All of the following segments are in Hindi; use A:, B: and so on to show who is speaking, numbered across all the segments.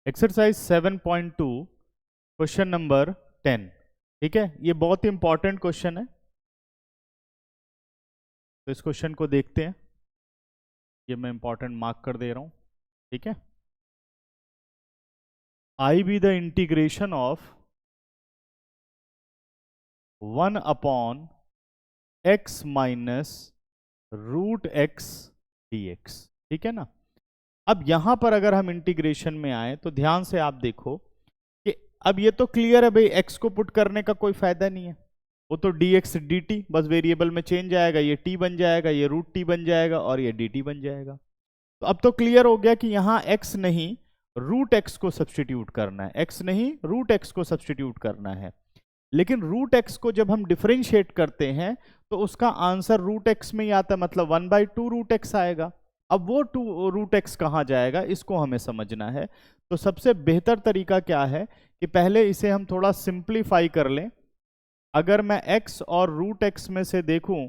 A: Exercise 7.2 question number 10। ठीक है, ये बहुत ही इंपॉर्टेंट क्वेश्चन है, तो इस क्वेश्चन को देखते हैं। ये मैं इंपॉर्टेंट मार्क कर दे रहा हूं। ठीक है, I be the integration of 1 upon x minus root x d x. ठीक है ना। अब यहां पर अगर हम इंटीग्रेशन में आए तो ध्यान से आप देखो कि अब ये तो क्लियर है भाई, एक्स को पुट करने का कोई फायदा नहीं है, वो तो D x d T bus variable में चेंज आएगा, ये टी बन जाएगा, ये रूट टी बन जाएगा और ये डी टी बन जाएगा। तो अब तो क्लियर हो गया कि यहां एक्स नहीं रूट एक्स को सब्सटीट्यूट करना है, एक्स नहीं रूट एक्स को सब्सटीट्यूट करना है। लेकिन रूट एक्स को जब हम डिफरेंशिएट करते हैं तो उसका आंसर रूट एक्स में ही आता है, मतलब 1/2 रूट एक्स आएगा। अब वो रूट एक्स कहाँ जाएगा, इसको हमें समझना है। तो सबसे बेहतर तरीका क्या है कि पहले इसे हम थोड़ा सिंप्लीफाई कर लें। अगर मैं x और रूट एक्स में से देखूं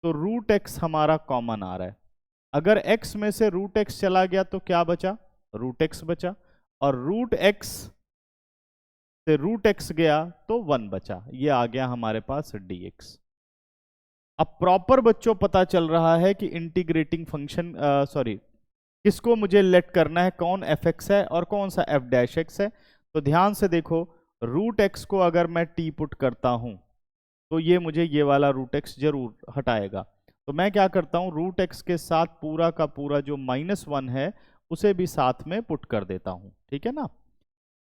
A: तो रूट एक्स हमारा कॉमन आ रहा है। अगर x में से रूट एक्स चला गया तो क्या बचा, रूट एक्स बचा, और रूट एक्स से रूट एक्स गया तो 1 बचा, ये आ गया हमारे पास dx। अब प्रॉपर बच्चों पता चल रहा है कि इंटीग्रेटिंग फंक्शन किसको मुझे लेट करना है, कौन एफ एक्स है और कौन सा एफ डैश एक्स है। तो ध्यान से देखो, रूट एक्स को अगर मैं टी पुट करता हूं तो ये मुझे ये वाला रूट एक्स जरूर हटाएगा। तो मैं क्या करता हूं, रूट एक्स के साथ पूरा का पूरा जो -1 है उसे भी साथ में पुट कर देता हूं। ठीक है ना।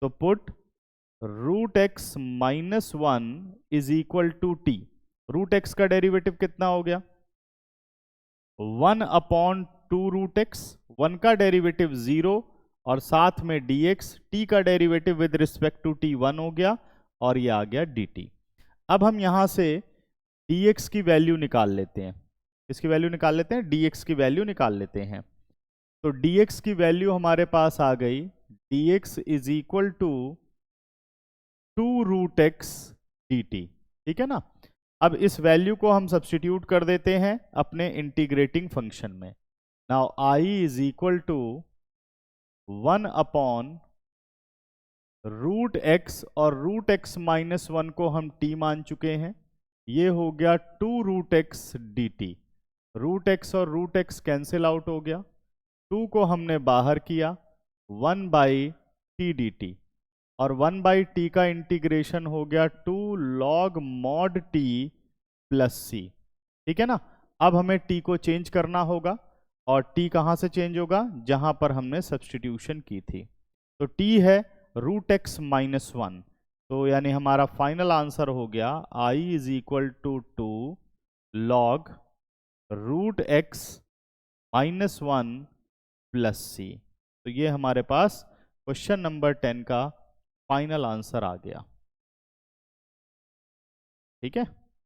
A: तो put root x -1 is equal to t. Root x का डेरिवेटिव कितना हो गया, 1/2 रूट एक्स, 1 का डेरिवेटिव 0 और साथ में dx, t का derivative with respect to t 1 हो गया और ये आ गया dt। अब हम यहां से dx की वैल्यू निकाल लेते हैं। इसकी वैल्यू निकाल लेते हैं, dx की वैल्यू निकाल लेते हैं। तो dx की वैल्यू हमारे पास आ गई, dx is equal to 2 root x dt। ठीक है ना। अब इस वैल्यू को हम सब्स्टिट्यूट कर देते हैं अपने इंटीग्रेटिंग फंक्शन में। Now i is equal to 1 upon root x, और रूट एक्स -1 को हम t मान चुके हैं, ये हो गया 2 root x d t. Root x और रूट एक्स कैंसिल आउट हो गया, 2 को हमने बाहर किया, 1/t डी टी, और 1/t का इंटीग्रेशन हो गया 2 log mod t प्लस सी। ठीक है ना। अब हमें t को चेंज करना होगा, और t कहाँ से चेंज होगा, जहां पर हमने सब्स्टिट्यूशन की थी। तो t है रूट एक्स -1, तो यानी हमारा फाइनल आंसर हो गया i is equal to 2 log root x -1 plus c. तो ये हमारे पास क्वेश्चन नंबर 10 का फाइनल आंसर आ गया। ठीक है।